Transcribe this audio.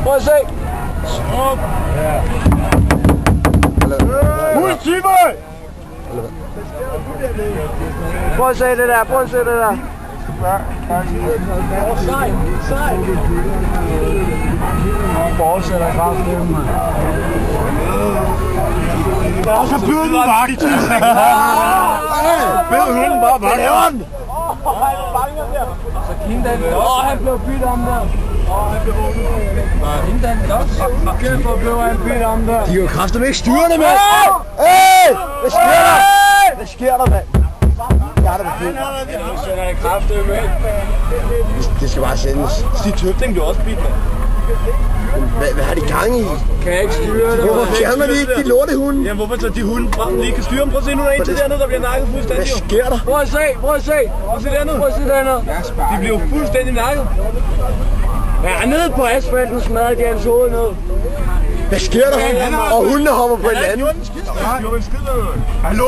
Prøv at se. Prøv at se det der, prøv at se det der. Sej, sej. Fortsætter kraftigt, mand. Og så byder den bare de 10 sekunder. Bed hunden bare, hvad laver den? Så Kindan, han blev bidt om der. Kindan, kæft, blev han bidt om der. De kan jo kraftedeme ikke styre det, mand. Hey! Hvad sker der? Hvad sker der, mand? Jeg er der befidt. Det skal bare sendes. Stig Tøfting blev også bidt, mand. Hvad har de gang i? Kan jeg ikke styre det? Hvorfor fjerner de ikke de lortehunde? Jamen hvorfor tager de hunde frem, lige kan styre dem? Prøv at se, nu er der en til dernede, der bliver nakket fuldstændig. Hvad sker der? Prøv at se, prøv at se. Prøv at se dernede. Prøv at se dernede. De bliver fuldstændig nakket. Ja, nede på asfalten smadrer de hans hoved ned. Hvad sker der? Og hundene hopper på en anden. Hallo?